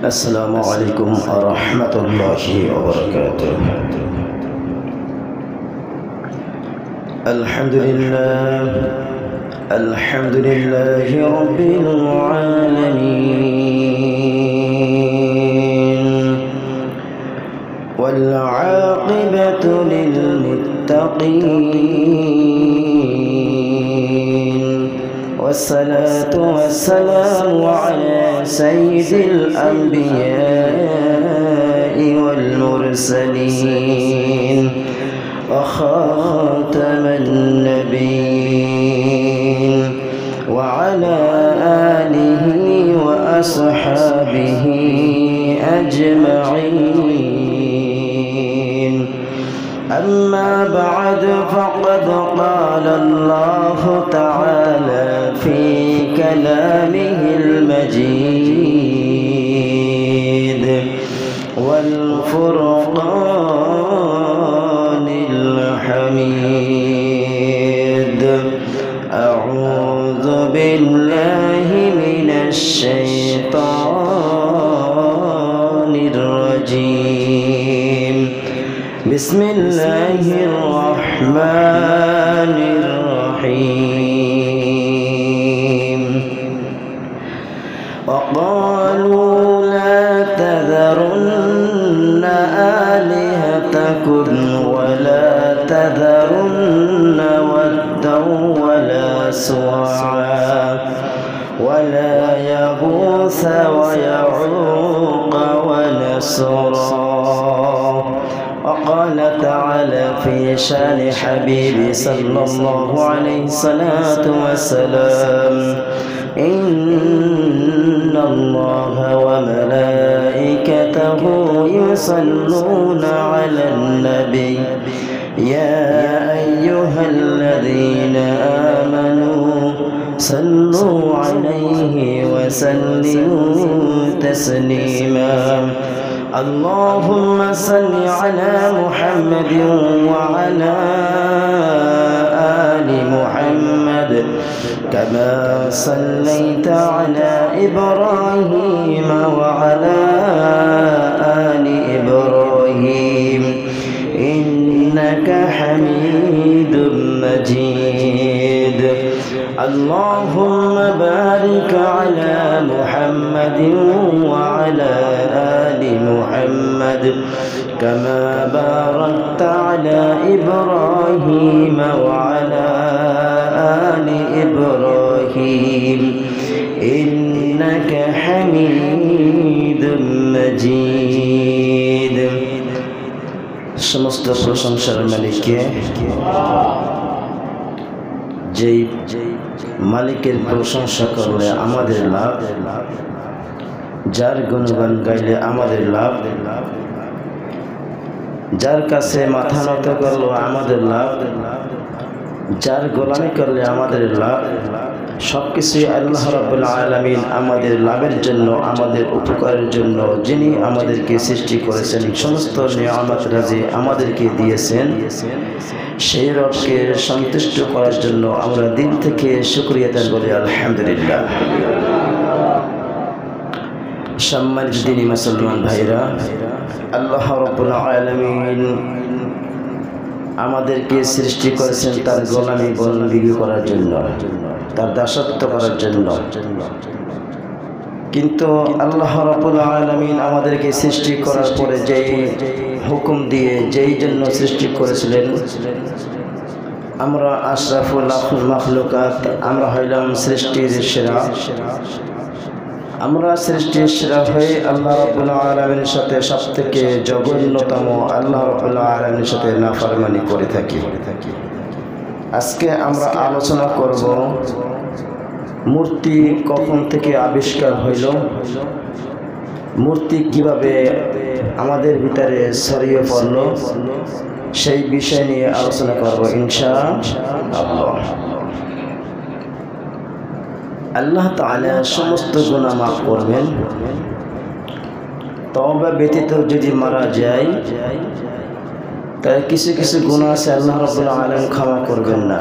السلام عليكم ورحمة الله وبركاته. الحمد لله رب العالمين، والعاقبة للمتقين، والصلاة والسلام على سيد الأنبياء والمرسلين وخاتم النبيين، وعلى آله وأصحابه أجمعين. أما بعد، فقد قال الله تعالى في كلامه المجيد والفرقان الحميد: أعوذ بالله من الشيطان الرجيم. بسم الله الرحمن الرحيم. وقالوا لا تذرن آلهتكم ولا تذرن ودا ولا سواعا ولا يغوث ويعوق ونسرا. وقال تعالى في شان حبيبي صلى الله عليه الصلاة والسلام: إن الله وملائكته يصلون على النبي يا أيها الذين آمنوا صلوا عليه وسلموا تسليما. اللهم صل على محمد وعلى آل محمد كما صليت على إبراهيم وعلى آل إبراهيم إنك حميد مجيد. اللهم بارك على محمد وعلى آل محمد كما باركت على إبراهيم وعلى آل إبراهيم إنك حميد مجيد. সমস্ত প্রশংসার মালিককে, যেই মালিকের প্রশংসা করলে আমাদের লাভ, যার গুণগান গাইলে আমাদের লাভ, যার কাছে মাথা নত করলো আমাদের লাভ, যার গোলামি করলে আমাদের লাভ, সবকিছুই আল্লাহ রাব্বুল আলামিন আমাদের লাভের জন্য, আমাদের উপকারের জন্য, যিনি আমাদেরকে সৃষ্টি করেছেন, সমস্ত নিয়ামত রাজি আমাদেরকে দিয়েছেন, সেই রবকে সন্তুষ্ট করার জন্য আমরা দিল থেকে শুকরিয়া আদায় করি আলহামদুলিল্লাহ। সম্মানিত দিনী মুসলমান ভাইরা, আল্লাহ রাব্বুল আলামিন আমাদেরকে সৃষ্টি করেছেন তার গোলামি বন্দী করার জন্য, তার দাসত্ব করার জন্য। কিন্তু আল্লাহ রাব্বুল আলামিন আমাদেরকে সৃষ্টি করার পরে যেই হুকুম দিয়ে যেই জন্য সৃষ্টি করেছিলেন, আমরা আশরাফুল মাখলুকাত, আমরা হইলাম সৃষ্টির সেরা। আমরা সৃষ্টির সেরা হয়ে আল্লাহ রাব্বুল আলামিনের সাথে সবথেকে জঘন্যতম আল্লাহ রাব্বুল আলামিনের সাথে নাফরমানি করে থাকি। আজকে আমরা আলোচনা করব মূর্তি কখন থেকে আবিষ্কার হইল, মূর্তি কিভাবে আমাদের ভিতরে ছড়িয়ে পড়ল, সেই বিষয় নিয়ে আলোচনা করব ইনশাআল্লাহ। আল্লাহ তাআলা সমস্ত গুনাহ মাফ করবেন। তওবা ব্যতীত যদি মারা যায় তাই কিছু কিছু গুনাহ আছে আল্লাহ রাব্বুল আলামিন ক্ষমা করবেন না।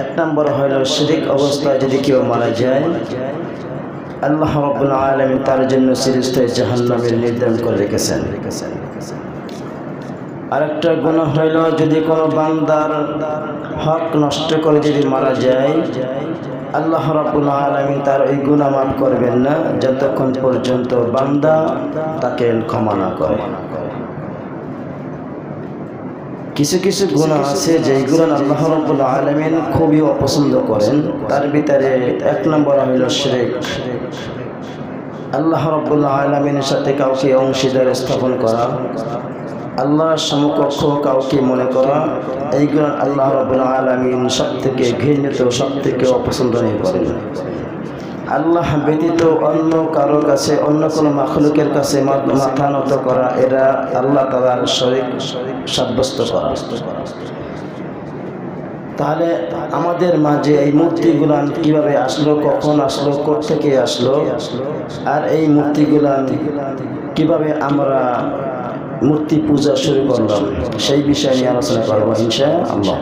এক নম্বর হলো শিরক অবস্থায় যদি কেউ মারা যায় আল্লাহ রাব্বুল আলামিন তার জন্য চিরস্থায়ী জাহান্নামের নির্ধারণ করে রেখেছেন। আরেকটা গুনাহ হইল, যদি কোনো বান্দার হক নষ্ট করে যদি মারা যায়, আল্লাহ রাব্বুল আলামিন তার ওই গুনাহ মাফ করবেন না যতক্ষণ পর্যন্ত বান্দা তাকে ক্ষমা না করে। কিছু কিছু গুনাহ আছে যেগুলো আল্লাহ রাব্বুল আলামিন খুবই অপছন্দ করেন। তার ভিতরে এক নম্বর হইল শিরক। আল্লাহ রাব্বুল আলামিনের সাথে কাউকে অংশীদার স্থাপন করা, আল্লাহর সমকক্ষ কাউকে মনে করা, এইগুলো আল্লাহ রাব্বুল আলামিন সবথেকে ঘৃণিত, সবথেকে অপছন্দনীয় করেন। আল্লাহ ব্যতীত অন্য কারো কাছে, অন্য কোনো মাখলুকের কাছে মাথা নত করা, এরা আল্লাহ তাআলার শরীক সাব্যস্ত করা। তাহলে আমাদের মাঝে এই মূর্তিগুলো কিভাবে আসলো, কখন আসলো, কোত্থেকে আসলো, আর এই মূর্তিগুলো কিভাবে আমরা মূর্তি পূজা শুরু করলাম, সেই বিষয় নিয়ে আলোচনা করবো ইনশাআল্লাহ।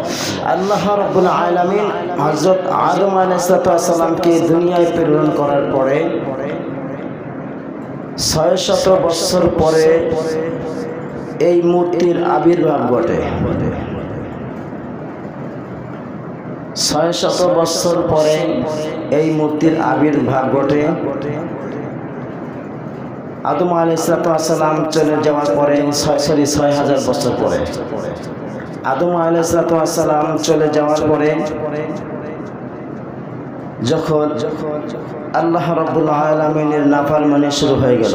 আল্লাহ রাব্বুল আলামিন হযরত আদম আলাইহিস সালামকে দুনিয়ায় প্রেরণ করার পরে 600 বছর পরে এই মূর্তির আবির্ভাব ঘটে। 600 বছর পরে এই মূর্তির আবির্ভাব ঘটে। আদম আলাইহিস সালাম চলে যাওয়ার পরে 6000 বছর পরে, আদম আলাইহিস সালাম চলে যাওয়ার পরে যখন আল্লাহ রাব্বুল আলামিনের নাফরমানি শুরু হয়ে গেল,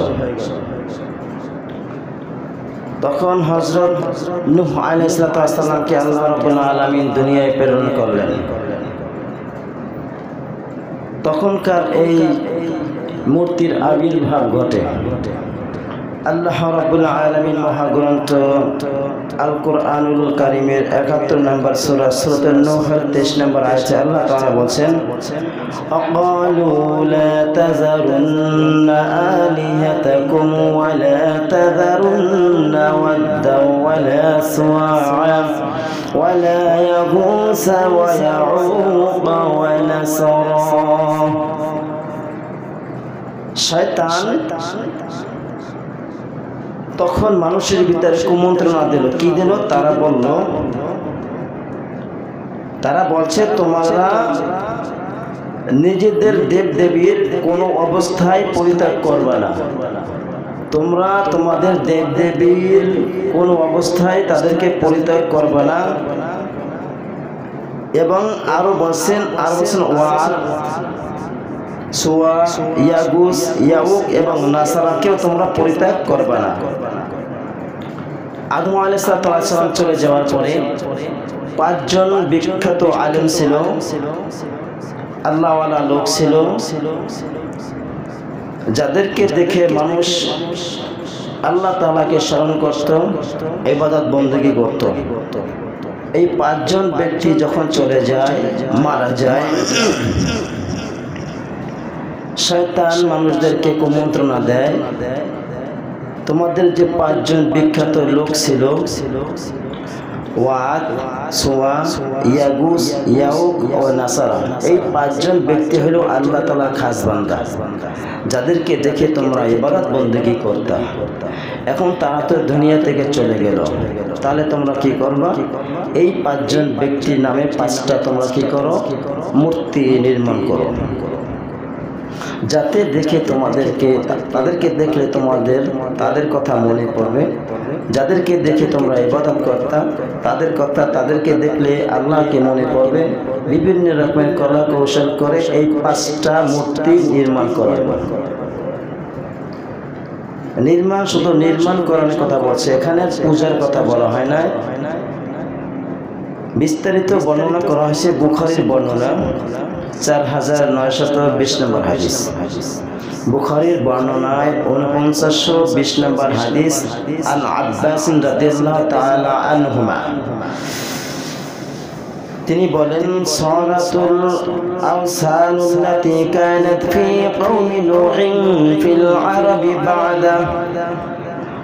তখন হযরত নূহ আলাইহিস সালামকে আল্লাহ রাব্বুল আলামিন দুনিয়ায় প্রেরণ করলেন। তখনকার এই মূর্তির আবির্ভাব ঘটে। আল্লাহ রাব্বুল আলামিন মহাগ্রন্থ আল কুরআনুল কারীমের ৭১ নম্বর সূরা সূরাতুন নূহের ২৩ নম্বর আয়াতে আল্লাহ তাআলা বলেন, আকালু লা তাযারুন্না আলিহাতাকুম ওয়া লা তাযারুন্না ওয়াদ্দা ওয়া লা সুওয়া ওয়া লা ইয়াগুসা ওয়া ইয়াউকা ওয়া নাসরা। শয়তান তখন মানুষের ভিতরে কুমন্ত্রণা দিল। কি দিল? তারা বলছে, তোমরা নিজেদের দেব দেবীর কোনো অবস্থায় পরিত্যাগ করবে না, তোমরা তোমাদের দেব দেবীর কোনো অবস্থায় তাদেরকে পরিত্যাগ করবে না। এবং আরো বলছেন ওয়াদ, সুয়া, ইয়াগুস, ইয়াউক এবং নাসারাকেও তোমরা পরিত্যাগ করবে না। আদম আলাইহিস সালাম চলে যাওয়ার পরে 5 জন বিখ্যাত আলেম ছিল, আল্লাহওয়ালা লোক ছিল, যাদেরকে দেখে মানুষ আল্লাহ তাআলাকে স্মরণ করত, ইবাদত বন্দেগী করত। এই 5 জন ব্যক্তি যখন চলে যায়, মারা যায়, শয়তান মানুষদেরকে কুমন্ত্রণা দেয়, তোমাদের যে 5 জন বিখ্যাত লোক ছিল, ওয়াদ, সুয়া, ইয়াগুস, ইয়াউক ও নাসারা, এই 5 জন ব্যক্তি হলো আল্লাহ তাআলার খাস বান্দা, যাদেরকে দেখে তোমরা ইবাদত বন্দেগী করতে। এখন তারা তো দুনিয়া থেকে চলে গেল, তাহলে তোমরা কি করবা? এই 5 জন ব্যক্তির নামে 5টা তোমরা কি করো? মূর্তি নির্মাণ করো, যাতে দেখে তাদেরকে দেখলে তাদের কথা মনে পড়বে, যাদেরকে দেখে তোমরা ইবাদত করতা তাদেরকে দেখলে আল্লাহকে মনে পড়বে। বিভিন্ন রকমের কলা কৌশল করে এই 5টা মূর্তি নির্মাণ করা। শুধু নির্মাণ করার কথা বলছে, এখানে পূজার কথা বলা হয় না। বিস্তারিত বর্ণনা করা হয়েছে বুখারীর বর্ণনা 4920 নম্বর হাদিস, বুখারীর বর্ণনায় 4920 নম্বর হাদিস। আন আব্বাস রাদিয়াল্লাহু তাআলা আনহুমা, তিনি বলেন, সারাতুল আওসানুল্লাতী কানাত ফি কওমি নূহিন ফিল আরাবি বা'দা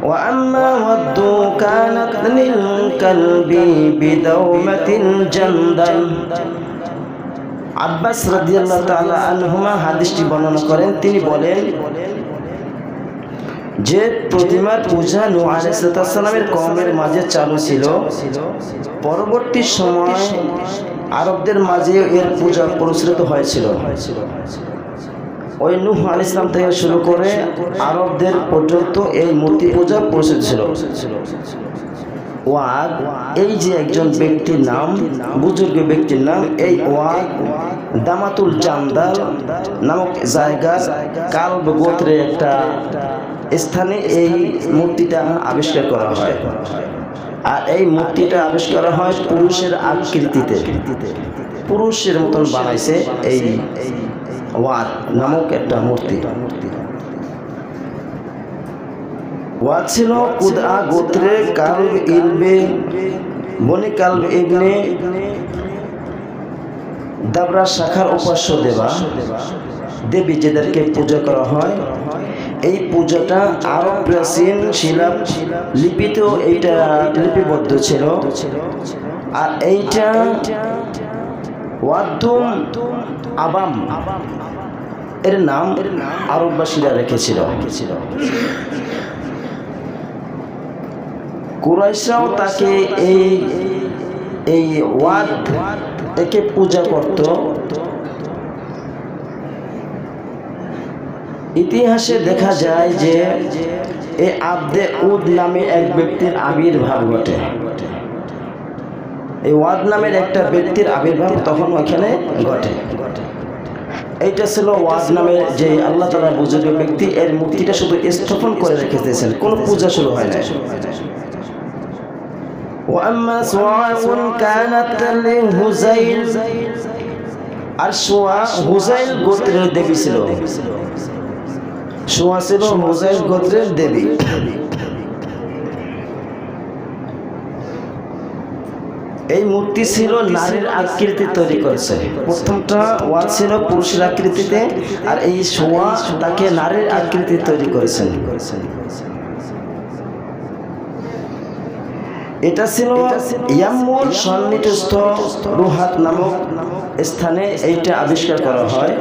ওয়া আম্মা ওয়াদ্দু কানাত লিল কালবি বিদাওমাতিল জান্দাল আব্বাস রাদিয়াল্লাহু তাআলা আনহুমা হাদিসটি বর্ণনা করেন। তিনি বলেন যে প্রতিমার পূজা নূহ আলাইহিস সালামের কওমের মাঝে চালু ছিল, পরবর্তী সময় আরবদের মাঝে এর পূজা প্রচলিত হয়েছিল। ওই নূহ আলাইহিস সালাম থেকে শুরু করে আরবদের পর্যন্ত এই মূর্তি পূজা প্রচলিত ছিল। ওয়াদ, এই যে একজন ব্যক্তির নাম, বুজুর্গ ব্যক্তির নাম, এই ওয়াদ দামাতুল জামদাল নামক জায়গা কালব গোত্রের একটা স্থানে এই মূর্তিটা আবিষ্কার করা হয়। আর এই মূর্তিটা আবিষ্কার করা হয় পুরুষের আকৃতিতে, পুরুষের মতন বানাইছে এই ওয়াদ নামক একটা মূর্তি। ওয়াদ ছিল কুদআ গোত্রের কালব ইবনে বনি কালব ইবনে দাবরা শাখার উপাস্য দেবী যাদেরকে পূজা করা হয়। এই পূজাটা আরব প্রাচীন শিলা লিপিতেও এইটা লিপিবদ্ধ ছিল। আর এইটা ওয়াদ্দুম আবাম এর নাম আরববাসীরা রেখেছিল। কুরাইশরাও তাকে এই ওয়াদ একে পূজা করত। ইতিহাসে দেখা যায় যে এই আবদে উদ নামে এক ব্যক্তির আবির্ভাব ঘটে। এই ওয়াদ নামের একটা ব্যক্তির আবির্ভাব তখন ওইখানে ঘটে। এইটা ছিল ওয়াদ নামের যে আল্লাহ তাআলা বুজুর্গ ব্যক্তি, এর মূর্তিটা শুধু স্থাপন করে রেখে দিয়েছেন, কোনো পূজা শুরু হয় না। وأما سواء كانت لهزيل আর সুয়া হুজাইল গোত্রের দেবী ছিল। সুয়া ছিল হুজাইল গোত্রের দেবী। এই মূর্তি ছিল নারীর আকৃতি তৈরি করেছে। প্রথমটা ওয়াদ ছিল পুরুষের আকৃতিতে, আর এই সুয়া তাকে নারীর আকৃতি তৈরি করেছেন। এটা ছিল ইয়ামুর সন্নিহিতস্থ রুহাত নামক স্থানে এইটা আবিষ্কার করা হয়।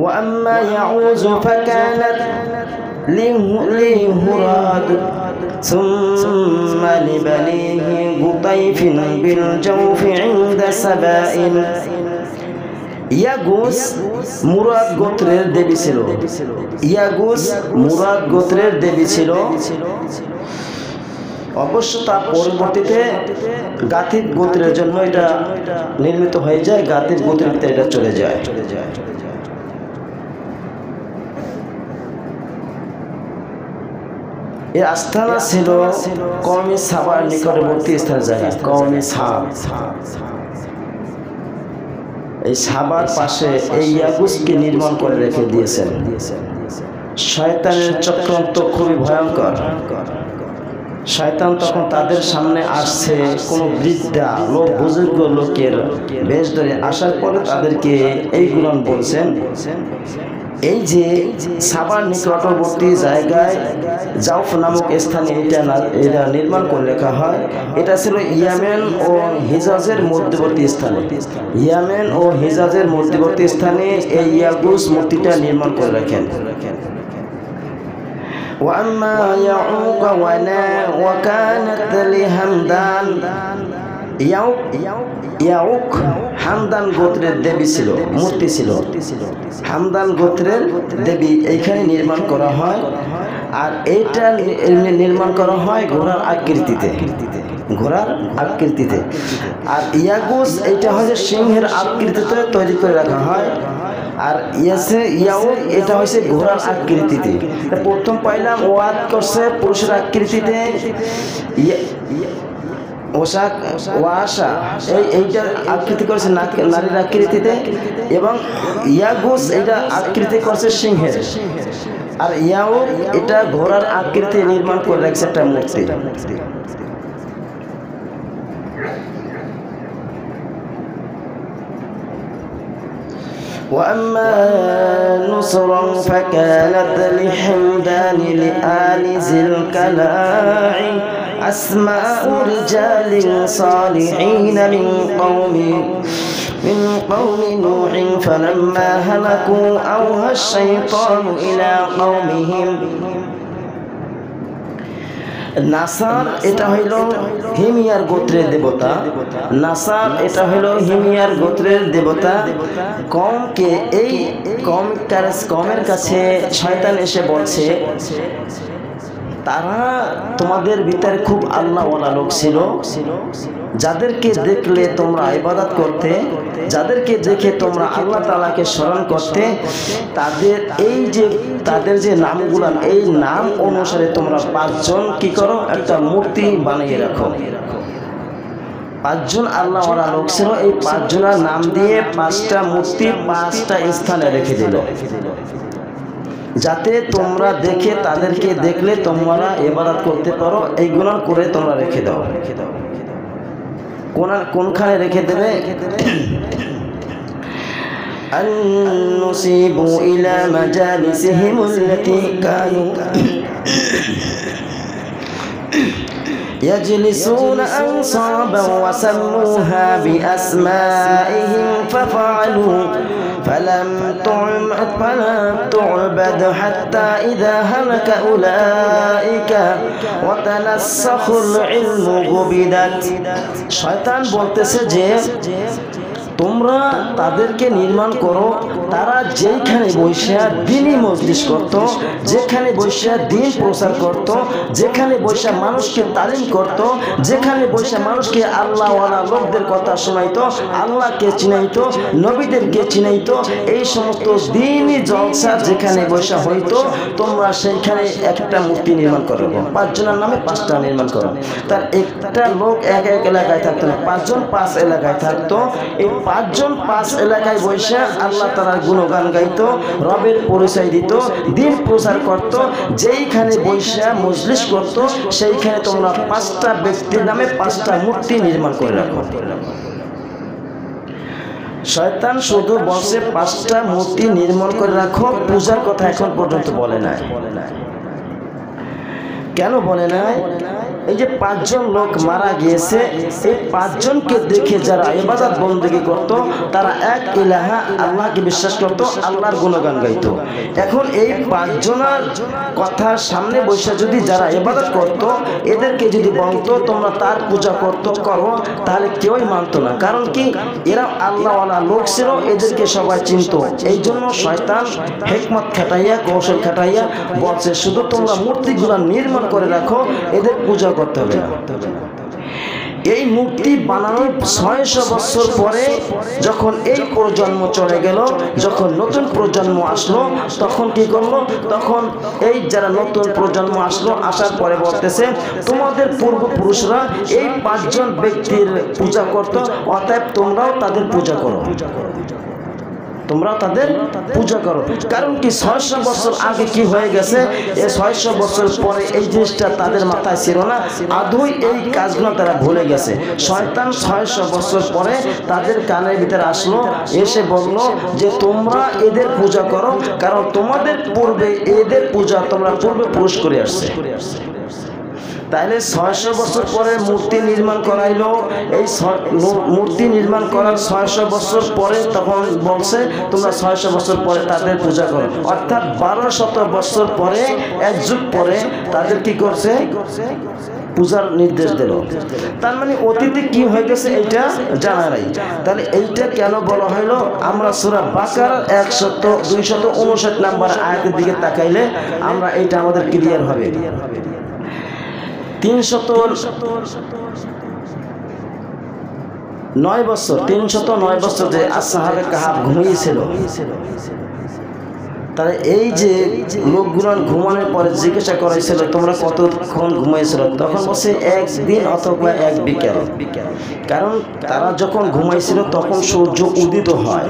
وأما يعوز فكانت لهراد ثم لبنيه قطيف بالجوف عند سبائل। ইয়াগুস মুরাদ গোত্রের দেবী ছিল। ইয়াগুস মুরাদ গোত্রের দেবী ছিল। অবশ্য তা পরবর্তীতে গাতিব গোত্রের জন্য এটা নির্মিত হয়ে যায়, গাতিব গোত্রের এটা চলে যায়। এর আস্থানা ছিল কওমে সাবার নিকটবর্তী স্থানের জায়গা, কওমে সাব। এই সাবার পাশে এই ইয়াগুসকে নির্মাণ করে রেখে দিয়েছেন। শয়তানের চক্রান্ত খুবই ভয়ঙ্কর। শয়তান তখন তাদের সামনে আসছে কোনো বৃদ্ধা লোক, বুজুর্গ লোকের বেশ ধরে আসার পরে তাদেরকে এইগুলো বলছেন, এই যে সাবার নিকটবর্তী জায়গায় জাউফ নামক স্থানে এটা নির্মাণ করে লেখা হয়। এটা ছিল ইয়ামেন ও হিজাজের মধ্যবর্তী স্থানে। ইয়ামেন ও হিজাজের মধ্যবর্তী স্থানে এই ইয়াগুস মূর্তিটা নির্মাণ করে রাখেন। وأما يعوق وكانت لهمدان। ইয়াউক হামদান গোত্রের দেবী ছিল, মূর্তি ছিল। হামদান গোত্রের দেবী এইখানে নির্মাণ করা হয়। আর এইটা নির্মাণ করা হয় ঘোড়ার আকৃতিতে, ঘোড়ার আকৃতিতে। আর ইয়াগুস এইটা হচ্ছে সিংহের আকৃতিতে তৈরি করে রাখা হয়। আর ইয়াউক এটা হচ্ছে ঘোড়ার আকৃতিতে। প্রথম পাইলাম ওয়াদ করছে পুরুষের আকৃতিতে, ওয়াসা এইটার আকৃতি করেছে নারীর আকৃতিতে, এবং ইয়াগুস এটা আকৃতি করছে সিংহের। আর ইয়াউক এটা ঘোড়ার আকৃতি নির্মাণ করে রাখছে একটা মূর্তি। وأما نصرا فكانت لحمدان لآل ذي الكلاع আসমাউ রিজালিন সালিহিন মিন কওমি নূহ ফালাম্মা হালাকু আওহা আশ-শাইতানু ইলা কওমিহিম। নাসার এটা হইল হিমিয়ার গোত্রের দেবতা। নাসার এটা হইল হিমিয়ার গোত্রের দেবতা। কওমকে এই কওমের কাছে শয়তান এসে বলছে, তারা তোমাদের ভিতরে খুব আল্লাহওয়ালা লোক ছিল, যাদেরকে দেখলে তোমরা ইবাদত করতে, যাদেরকে দেখে তোমরা আল্লাহ তাআলাকে স্মরণ করতে, তাদের যে নামগুলো, এই নাম অনুসারে তোমরা 5 জন কি করো, একটা মূর্তি বানিয়ে রাখো। 5 জন আল্লাহওয়ালা লোক ছিল, এই 5 জনের নাম দিয়ে 5টা মূর্তি 5টা স্থানে রেখে দিল, যাতে তোমরা দেখে তাদেরকে দেখলে তোমরা ইবাদত করতে পারো। এইগুলো করে তোমরা রেখে দাও। কোনখানে রেখে দেবে? আন-নুসিবু ইলা মাজালিসিহিম আল্লাতী কানু ইয়াজলিসুনা আনসাবান ওয়া সাম্মুহা বিআসমাইহিম ফাফআলু فلم تعبد حتى إذا هلك أولئك وتنسخ العلم غبدت। শয়তান বলতেছে যে তোমরা তাদেরকে নির্মাণ করো, তারা যেখানে বসে দ্বীনি মজলিস করত, যেখানে বসে দ্বীন প্রচার করত, যেখানে বসে মানুষকে তালিম করত, যেখানে বসে মানুষকে আল্লাহওয়ালা লোকদের কথা শোনাইতো, আল্লাহকে চিনাইতো, নবীদেরকে চিনাইতো, এই সমস্ত দ্বীনি জলসা যেখানে বসে হইতো, তোমরা সেইখানে একটা মূর্তি নির্মাণ করো। 5 জনের নামে 5টা নির্মাণ করো। তার একটা লোক এক এলাকায় থাকতো না, 5 জন 5 এলাকায় থাকতো। এই 5 জন 5 এলাকায় বসে আল্লাহ তাআলার গুণগান গাইতো, রবের পরিচয় দিত, দ্বীন প্রচার করত। যেইখানে বসে মজলিস করত, সেইখানে তোমরা 5টা ব্যক্তির নামে 5টা মূর্তি নির্মাণ করে রাখো। শয়তান শুধু বসে 5টা মূর্তি নির্মাণ করে রাখো, পূজার কথা এখন পর্যন্ত বলে নাই। কেন বলে নাই? এই যে 5 জন লোক মারা গিয়েছে, এই 5 জনকে দেখে যারা ইবাদত বন্দেগী করত, তারা এক ইলাহা আল্লাহকে বিশ্বাস করত, আল্লাহর গুণগান গাইতো। এখন এই 5 জনের কথা সামনে বসে যদি যারা ইবাদত করত, এদেরকে যদি বলতো তোমরা তার পূজা করো, তাহলে কেউই মানতো না। কারণ কি? এরা আল্লাহওয়ালা লোক ছিল, এদেরকে সবাই চিনত। এই জন্য শয়তান হিকমত খাটাইয়া, কৌশল খাটাইয়া বলছে শুধু তোমরা মূর্তিগুলো নির্মাণ করে রাখো, এদের পূজা করতে হবে না। এই মূর্তি বানানোর 600 বছর পরে যখন এই প্রজন্ম চলে গেল, যখন নতুন প্রজন্ম আসলো, তখন কি করলো? তখন এই যারা নতুন প্রজন্ম আসলো, আসার পরে বলতেছে তোমাদের পূর্বপুরুষরা এই 5 জন ব্যক্তির পূজা করত, অতএব তোমরাও তাদের পূজা করো, তোমরা তাদের পূজা করো। কারণ কি? 600 বছর আগে কি হয়ে গেছে, এই 600 বছর পরে এই জিনিসটা তাদের মাথায় ছিল না, আদৌ এই কাজগুলো তারা ভুলে গেছে। শয়তান 600 বছর পরে তাদের কানের ভিতরে আসলো, এসে বলল যে তোমরা এদের পূজা করো, কারণ তোমাদের পূর্বে এদের পূজা তোমরা পূর্বে পুরুষ করে আসছে। তাইলে 600 বছর পরে মূর্তি নির্মাণ করাইলো। এই মূর্তি নির্মাণ করার 600 বছর পরে তখন বলছে তোমরা 600 বছর পরে তাদের পূজা করো, অর্থাৎ 1200 বছর পরে, এক যুগ পরে তাদের কি করছে? পূজার নির্দেশ দিল। তার মানে অতীতে কি হয়ে গেছে এটা জানা নাই। তাহলে এইটা কেন বলা হলো? আমরা সূরা বাকারার 259 নম্বর আয়াতের দিকে তাকাইলে আমরা এইটা আমাদের ক্লিয়ার হবে। 309 বছর যে আসহাবে কাহাফ ঘুমিয়েছিল, তাহলে এই যে লোকগুলো ঘুমানোর পরে জিজ্ঞাসা করাইছিল তোমরা কতক্ষণ ঘুমাইছিল, তখন বলছে 1 দিন অথবা 1 বিকেল। কারণ তারা যখন ঘুমাইছিল তখন সূর্য উদিত হয়,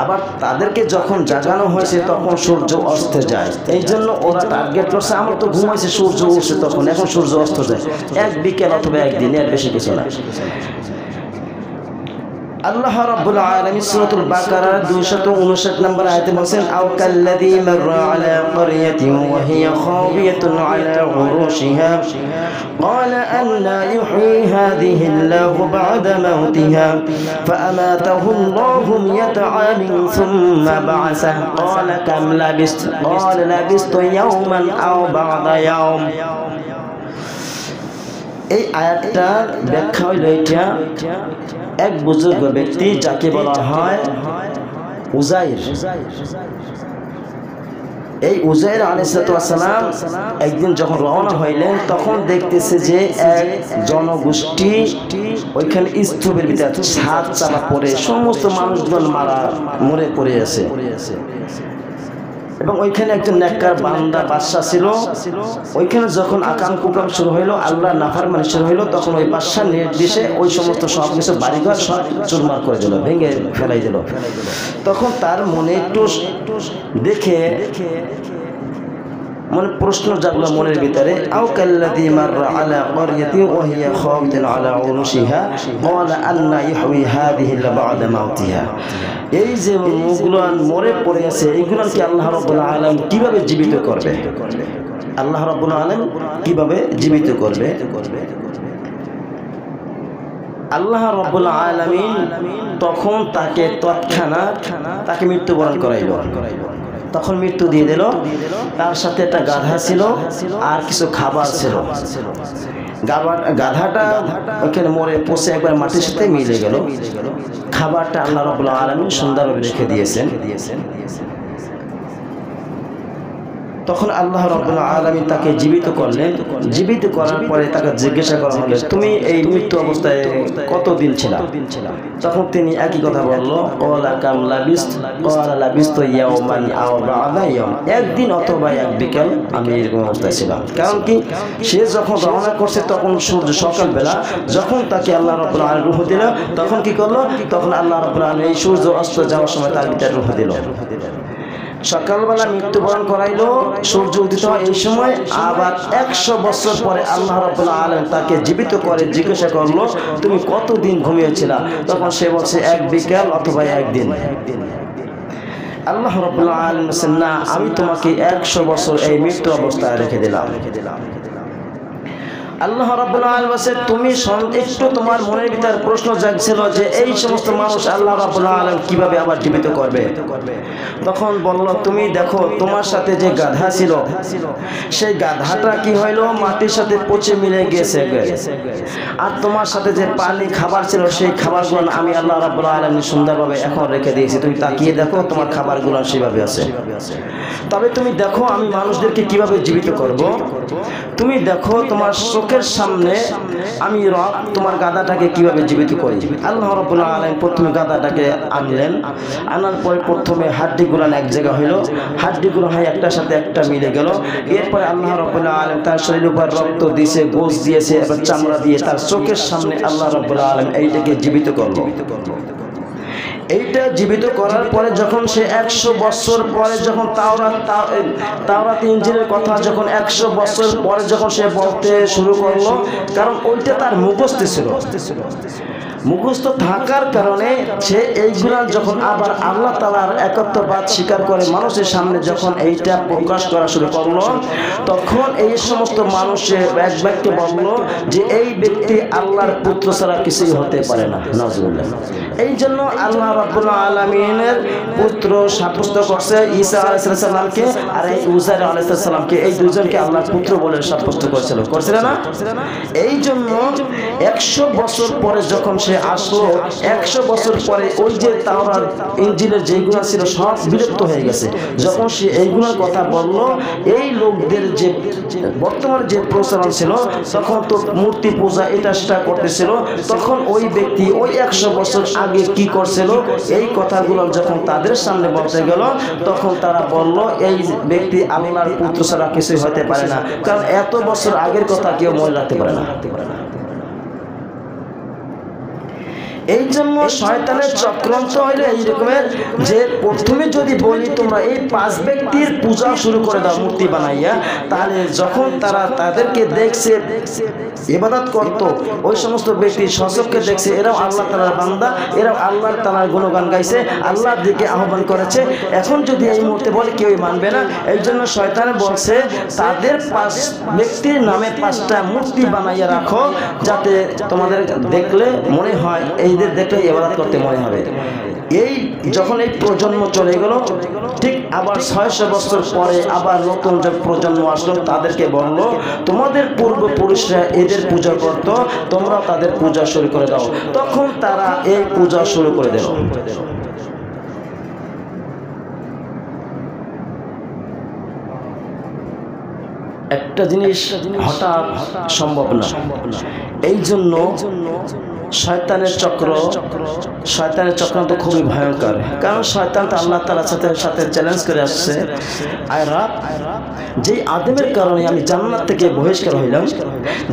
আবার তাদেরকে যখন জাগানো হয়েছে তখন সূর্য অস্ত যায়। এই জন্য ওরা টার্গেট করছে আমরা তো ঘুমাইছি সূর্য উঠছে তখন, এখন সূর্য অস্ত যায়, 1 বিকেল অথবা 1 দিন, এর বেশি কিছু না। আল্লাহ রাব্বুল আলামিন সূরাতুল বাকারা 259 নম্বর আয়াতে বলেন আও কাল্লাযী মাররা আলা ক্বরিয়াতিন ওয়া হিয়া খাবিয়াতুন আলা উরুশিহা قال أنى يحيي هذه الله بعد موتها فأماته الله 100 عام ثم بعثه قال كم لبثت قال لبثت يوما أو بعض يوم এই আয়াতটার ব্যাখ্যা হইল এটা এক বুজুর্গ ব্যক্তি যাকে বলা হয় উজাইর। এই উজাইর আলাইহিস সালাম একদিন যখন রওনা হইলেন তখন দেখতেছে যে এক জনগোষ্ঠী ওইখানে স্তূপের ভিতরে ছাদ চাপা পড়ে সমস্ত মানুষজন মরে পড়ে আছে এবং ওইখানে একজন নেককার বান্দা বাদশা ছিল। ওইখানে যখন আকাম কুকাম শুরু হইলো, আল্লাহ নাফরমানি শুরু হইলো, তখন ওই বাদশার নির্দেশে ওই সমস্ত সব কিছু বাড়িঘর সব চুরমার করে দিল, ভেঙে ফেলাই দিল। তখন তার মনে একটু দেখে মনে প্রশ্ন জাগলো মনের ভিতরে আও কাল্লাযী মাররা আলা ক্বরিয়াতিন ওয়া হিয়া খাবিয়াতুন আলা উরুশিহা ক্বালা আন্না ইহয়ি হাযিহি বা'দা মাউতিহা। এই যে মুখগুলো মরে পড়ে আছে এইগুলো কি আল্লাহ রাব্বুল আলামিন কিভাবে জীবিত করবে? আল্লাহ রাব্বুল আলামিন কিভাবে জীবিত করবে? আল্লাহ রাব্বুল আলামিন তখন তাকে তৎক্ষণাৎ তাকে মৃত্যুবরণ করাইল। তখন মৃত্যু দিয়ে দিল। তার সাথে একটা গাধা ছিল আর কিছু খাবার ছিল। গাধাটা ওখানে মরে পচে একবার মাটির সাথে মিলে গেল। খাবারটা আল্লাহ রাব্বুল আলামিন সুন্দরভাবে রেখে দিয়েছেন। তখন আল্লাহ রাব্বুল আলামিন তাকে জীবিত করলেন। জীবিত করার পরে তাকে জিজ্ঞাসা করা হলো, তুমি এই মৃত্যু অবস্থায় কতদিন ছিলা? তখন তিনি একই কথা বলল, ক্বালা কাম লাবিস্ত ক্বালা লাবিস্তু ইয়াওমান আও বা'দা ইয়াওম। একদিন অথবা এক বিকেল আমি এরকম অবস্থায় ছিলাম। কারণ কি, সে যখন রওনা করছে তখন সূর্য সকালবেলা, যখন তাকে আল্লাহ রাব্বুল আলামিন রূহ দিল তখন কি করলো? তখন আল্লাহ রাব্বুল আলামিন এই সূর্য অস্ত যাওয়ার সময় তার ভিতরে রূহ দিল। সকালবেলা মৃত্যুবরণ করাইলো, সূর্য উদিত হয় এই সময়। আবার 100 বছর পরে আল্লাহ রাব্বুল আলামিন তাকে জীবিত করে জিজ্ঞাসা করলো, তুমি কতদিন ঘুমিয়েছিলা? তখন সে বলছে এক বিকেল অথবা একদিন। আল্লাহ রাব্বুল আলামিন বলেন, না, আমি তোমাকে 100 বছর এই মৃত্যু অবস্থায় রেখে দিলাম। আল্লাহ রাব্বুল আলামিন বলেন, তুমি একটু তোমার মনের ভিতর প্রশ্ন জাগছিল যে এই সমস্ত মানুষ আল্লাহ রাব্বুল আলামিন কিভাবে আবার জীবিত করবে? তখন বলল, তুমি দেখো তোমার সাথে যে গাধা ছিল সেই গাধাটা কি হইলো মাটির সাথে পচে মিলে গেছে, আর তোমার সাথে যে পানি খাবার ছিল সেই খাবারগুলো আমি আল্লাহ রাব্বুল আলামিন সুন্দরভাবে এখন রেখে দিয়েছি। তুমি তাকিয়ে দেখো তোমার খাবারগুলো সেভাবে আছে। তবে তুমি দেখো আমি মানুষদেরকে কিভাবে জীবিত করব। তুমি দেখো তোমার চোখের সামনে আমি তোমার গাধাটাকে কিভাবে জীবিত করি। আল্লাহ রাব্বুল আলামিন প্রথমে গাধাটাকে আনলেন। আনার পরে প্রথমে হাড্ডিগুলো এক জায়গা হইল, হাড্ডিগুলো হয় একটার সাথে একটা মিলে গেল। এরপরে আল্লাহ রাব্বুল আলামিন তার শরীরের উপর রক্ত দিয়েছে, গোশ দিয়েছে, এবার চামড়া দিয়ে তার চোখের সামনে আল্লাহ রাব্বুল আলামিন এইটাকে জীবিত করলো। এইটা জীবিত করার পরে যখন সে 100 বছর পরে যখন তাওরাত ইনজিলের কথা যখন 100 বছর পরে যখন সে বলতে শুরু করলো, কারণ ওইটা তার মুখস্থ ছিল। মুখস্থ থাকার কারণে সে এইগুলা যখন আবার আল্লাহ তাআলার একত্ববাদ স্বীকার করে মানুষের সামনে যখন এইটা প্রকাশ করা শুরু করলো, তখন এই সমস্ত মানুষে এক বাক্যে বলল যে এই ব্যক্তি আল্লাহর পুত্র ছাড়া কিছুই হতে পারে না। নাউজুবিল্লাহ। এই জন্য আল্লাহ রাব্বুল আলামিনের পুত্র সাব্যস্ত করছে ঈসা আলাইহিস সালামকে, আর এই উজাইর আলাইহিস সালামকে, এই দুজনকে আল্লাহর পুত্র বলে সাব্যস্ত করছিল না? এই জন্য 100 বছর পরে যখন সে আসলো, 100 বছর পরে ওই যে তাওরাত ইনজিলের যেগুলো ছিল সব বিলুপ্ত হয়ে গেছে। যখন সে এইগুলোর কথা বলল, এই লোকদের যে বর্তমানে যে প্রচলন ছিল তখন তো মূর্তি পূজা এটা সেটা করতেছিল, তখন ওই ব্যক্তি ওই 100 বছর আগে কি করছিল এই কথাগুলো যখন তাদের সামনে বলতে গেল, তখন তারা বলল এই ব্যক্তি আল্লাহর পুত্র ছাড়া কিছুই হতে পারে না, কারণ এত বছর আগের কথা কেউ মনে রাখতে পারে না। এই জন্য শয়তানের চক্রান্ত হইলে এই রকমের যে প্রথমে যদি বলি তোমরা এই 5 ব্যক্তির পূজা শুরু করে দাও মূর্তি বানাইয়া, তাহলে যখন তারা তাদেরকে দেখছে ইবাদত করত, ওই সমস্ত ব্যক্তি সচক্ষে দেখছে এরাও আল্লাহ তাআলার বান্দা, এরাও আল্লাহ তাআলার গুণগান গাইছে, আল্লাহর দিকে আহ্বান করেছে, এখন যদি এই মুহূর্তে বলে কেউই মানবে না। এই জন্য শয়তান বলছে তাদের 5 ব্যক্তির নামে 5টা মূর্তি বানাইয়া রাখো, যাতে তোমাদের দেখলে মনে হয় এইদের দেখলে ইবাদত করতে মনে হবে। এই যখন এই প্রজন্ম চলে গেল, ঠিক আবার 600 বছর পরে আবার নতুন যে প্রজন্ম আসলো, তাদেরকে বলল তোমাদের পূর্বপুরুষরা এদের পূজা করত, তোমরা তাদের পূজা শুরু করে দাও। তখন তারা এই পূজা শুরু করে দিল। একটা জিনিস হঠাৎ সম্ভব না, এই জন্য শয়তানের চক্রান্ত খুবই ভয়ঙ্কর। কারণ শয়তান তো আল্লাহ তাআলার সাথে চ্যালেঞ্জ করে আসছে, যে আদমের কারণে আমি জান্নাত থেকে বহিষ্কার হইলাম,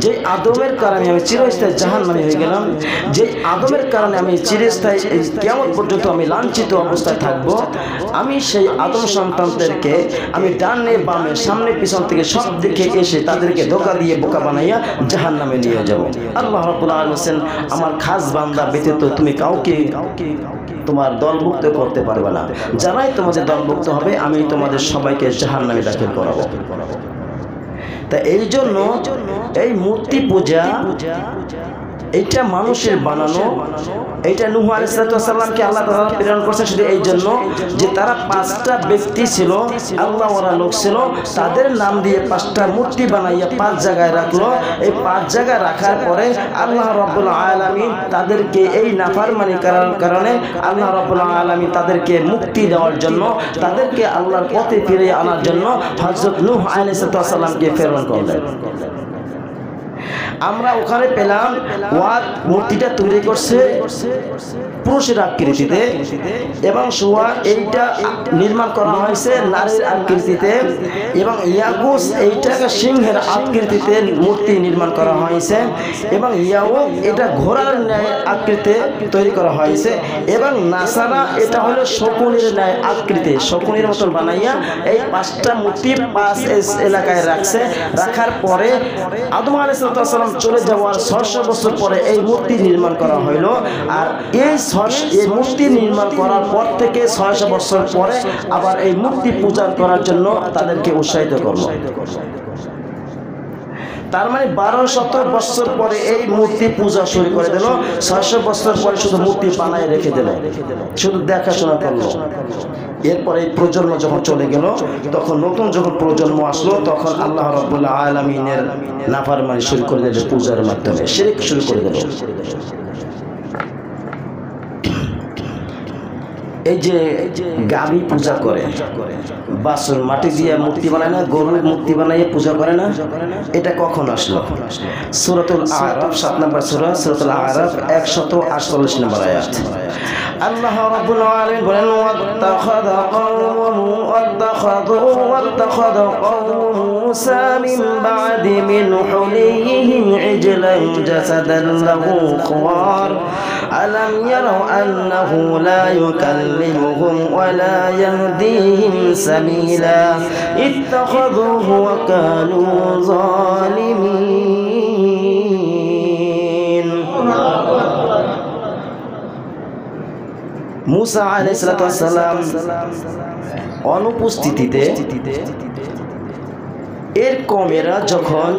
যে আদমের কারণে আমি চিরস্থায়ী জাহান্নামী হয়ে গেলাম, যে আদমের কারণে আমি চিরস্থায়ী কিয়ামত পর্যন্ত আমি লাঞ্ছিত অবস্থায় থাকবো, আমি সেই আদম সন্তানদেরকে আমি ডানে বামে সামনে পিছন থেকে সব দিকে এসে তাদেরকে ধোঁকা দিয়ে বোকা বানাইয়া জাহান্নামে নিয়ে যাব। আল্লাহ রাব্বুল আলামিন বলেন, আমার খাস বান্দা ব্যতীত তুমি কাউকে তোমার দলভুক্ত করতে পারবে না, যারাই তোমাদের দলভুক্ত হবে আমি তোমাদের সবাইকে জাহান্নামে দাখিল করাবো। তা এই জন্য এই মূর্তি পূজা এটা মানুষের বানানো, এটা নূহ আলাইহিস সালামকে আল্লাহ তাআলা প্রেরণ করেছেন শুধু এই জন্য যে তারা 5টা ব্যক্তি ছিল, আল্লাহ ওরা লোক ছিল, তাদের নাম দিয়ে 5টা মূর্তি বানাইয়া 5 জায়গায় রাখলো। এই 5 জায়গায় রাখার পরে আল্লাহ রাব্বুল আলামিন তাদেরকে এই নাফরমানি করার কারণে আল্লাহ রাব্বুল আলামিন তাদেরকে মুক্তি দেওয়ার জন্য, তাদেরকে আল্লাহর পথে ফিরিয়ে আনার জন্য হযরত নূহ আলাইহিস সালামকে প্রেরণ করলেন। আমরা ওখানে পেলাম ওয়াদ মূর্তিটা তৈরি করছে পুরুষের আকৃতিতে, এবং সোয়া এইটা নির্মাণ করা হয়েছে নারীর আকৃতিতে, এবং ইয়াগুস এইটাকে সিংহের আকৃতিতে মূর্তি নির্মাণ করা হয়েছে, এবং ইয়াউক এটা ঘোড়ার ন্যায় আকৃতিতে তৈরি করা হয়েছে, এবং নাসারা এটা হলো শকুনির ন্যায় আকৃতি, শকুনির মতন বানাইয়া এই 5টা মূর্তি 5 এলাকায় রাখছে। রাখার পরে আদম আলাইহিস সালাম চলে যাওয়ার 600 বছর পরে এই মূর্তি নির্মাণ করা হইল। আর এই মূর্তি নির্মাণ করার পর থেকে 600 বছর পরে আবার এই মূর্তি পূজা করার জন্য তাদেরকে উৎসাহিত করল। তার মানে 1200 বছর পরে এই মূর্তি পূজা শুরু করে দিল, 600 বছর পরে শুধু মূর্তি বানায় রেখে দিল, শুধু দেখাশোনা করলো। এরপরে এই প্রজন্ম যখন চলে গেল, তখন নতুন যখন প্রজন্ম আসলো, তখন আল্লাহ রাব্বুল আলামিনের নাফরমানি শুরু করে দিল, পূজার মাধ্যমে শিরক শুরু করে দিল। এই যে গাভী পূজা করে, বাছুর মাটি দিয়ে মূর্তি বানায় না, গরুর মূর্তি বানাইয়ে পূজা করে না, এটা কখন আসলো? সূরাতুল আরাফ 7 নম্বর সূরা, সূরাতুল আরাফ 148 নম্বর আয়াত। আল্লাহ রাব্বুল আলামিন বলেন, ওয়াত্তাখাযা কওমু মূসা মিন বা'দি মিন হুলিহিম ইজলান জাসাদান লাহু খুওয়ার আলাম ইয়ারাউ আন্নাহু লা يكلمهم ولا يهديهم سبيلا اتخذوه وكانوا ظالمين। मूसा আলাইহিসসালাম অনুপস্থিতিতে এর কওমেরা যখন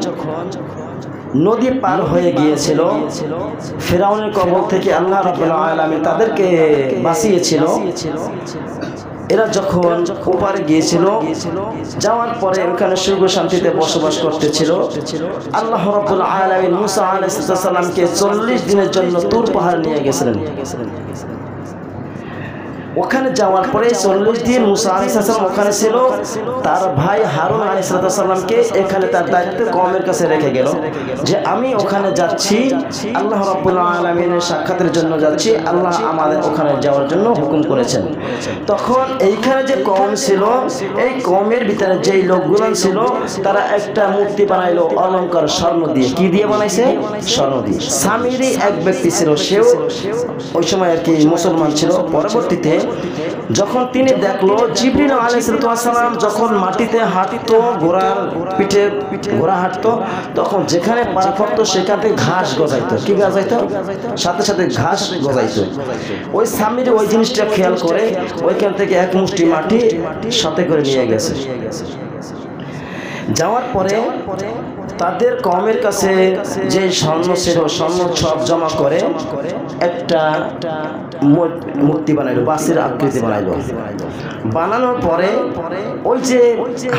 নদী পার হয়ে গিয়েছিল, ফিরাউনের কবল থেকে আল্লাহ রাব্বুল আলামিন তাদেরকে বাঁচিয়েছিল। এরা যখন ওপারে গিয়েছিল, যাওয়ার পরে ওখানে সুখ শান্তিতে বসবাস করতেছিল, আল্লাহ রাব্বুল আলামিন মূসা আলাইহিস সালামকে 40 দিনের জন্য তুর পাহাড় নিয়ে গেছিলেন। ওখানে যাওয়ার পরে 40 দিন মুসা আলাইহিস সালাম ওখানে ছিল। তার ভাই হারুন আলাইহিস সালামকে এখানে তার দায়িত্ব কওমের কাছে রেখে গেল যে আমি ওখানে যাচ্ছি, আল্লাহ রাব্বুল আলামিনের সাক্ষাতের জন্য যাচ্ছি, আল্লাহ আমাদের ওখানে যাওয়ার জন্য হুকুম করেছেন। তখন এইখানে যে কওম ছিল, এই কওমের ভিতরে যেই লোকগুলো ছিল তারা একটা মূর্তি বানাইলো অলংকার স্বর্ণ দিয়ে। কি দিয়ে বানাইছে? স্বর্ণ দিয়ে। সামিরি এক ব্যক্তি ছিল, সেও ওই সময় আর কি মুসলমান ছিল। পরবর্তীতে যখন তিনি দেখলো জিবরিল আলাইহিস সালাম যখন মাটিতে হাঁটতো, ঘোড়ার পিঠে ঘোড়া হাঁটতো, তখন যেখানে পা পড়তো সেখান থেকে ঘাস গজাইতো। কি গজাইতো? সাথে সাথে ঘাস গজাইতো। ওই সামিরি ওই জিনিসটা খেয়াল করে ওইখান থেকে এক মুষ্টি মাটি সাথে করে নিয়ে গেছে। যাওয়ার পরে তাদের কওমের কাছে যে স্বর্ণ ছিল, স্বর্ণ সব জমা করে একটা মূর্তি বানাইলো, বাঁশের আকৃতি বানাইলো। বানানোর পরে ওই যে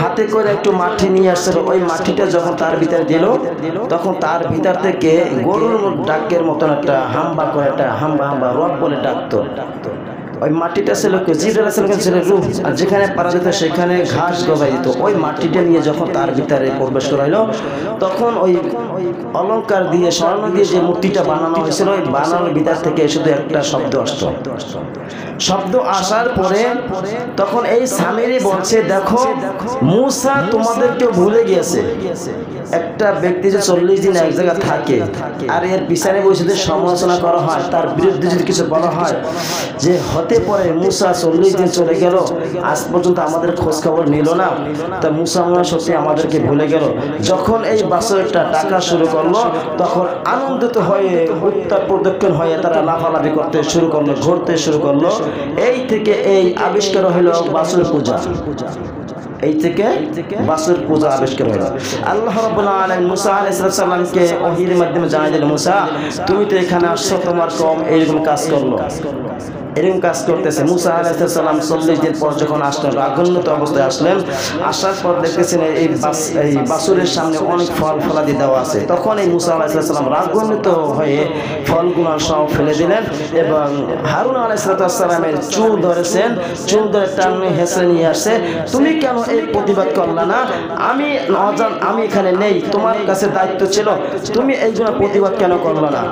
হাতে করে একটু মাটি নিয়ে আসছিল, ওই মাটিটা যখন তার ভিতরে দিল, তখন তার ভিতর থেকে গরুর ডাকের মতন একটা হাম্বা করে, একটা হাম্বা হাম্বা রব বলে ডাকতো। ওই মাটিটা ছিল জিবরাইল আলাইহিস সালাম ছিল রূহ, আর যেখানে পারা যেত সেখানে ঘাস গজাই দিত। ওই মাটিটা নিয়ে যখন তার ভিতরে প্রবেশ করাইলো, তখন ওই অলংকার দিয়ে স্বর্ণ দিয়ে যে মূর্তিটা বানানো হয়েছিল, ওই বানানোর ভিতর থেকে শুধু একটা শব্দ আসতো। শব্দ আসার পরে তখন এই সামিরি বলছে, দেখো মুসা তোমাদেরকে ভুলে গিয়েছে। একটা ব্যক্তি যে 40 দিন এক জায়গায় থাকে আর এর পিছনে বসে যদি সমালোচনা করা হয়, তার বিরুদ্ধে যদি কিছু বলা হয় যে হতে পারে মুসা 40 দিন চলে গেল, আজ পর্যন্ত আমাদের খোঁজ খবর নিল না, তা মুসা মনে সত্যি আমাদেরকে ভুলে গেল। যখন এই বাছরটা ডাকা শুরু করলো, তখন আনন্দিত হয়ে উত্তর প্রদক্ষিণ হয়ে তারা লাফালাফি করতে শুরু করলো, ঘুরতে শুরু করলো। এই থেকে এই আবিষ্কার হলো বাছর পূজা। এই থেকে বাছর পূজা আবিষ্কার হলো। আল্লাহ রাব্বুল আলামিন মুসা আলাইহিস সালামকে ওহীর মাধ্যমে জানাই দিলেন, মুসা তুমি তো এখানে আসছো, তোমার কওম এইরকম কাজ করলো, এরকম কাজ করতেছে। মুসা আলাইহিস সালাম 40 দিন পর যখন আসলেন, রাগান্বিত অবস্থায় আসলেন, আসার পর দেখতেছেন এই বাছুরের সামনে অনেক ফল ফলাদি দেওয়া আছে। তখন এই মুসা আলাইহিস সালাম রাগান্বিত হয়ে ফলগুলো সব ফেলে দিলেন এবং হারুন আলাইহিস সালামের চুল ধরেছেন, চুল ধরে টানে হেসে নিয়ে আসছে, তুমি কেন এই প্রতিবাদ করলা না? আমি এখানে নেই, তোমার কাছে দায়িত্ব ছিল, তুমি এই জন্য প্রতিবাদ কেন করলা না?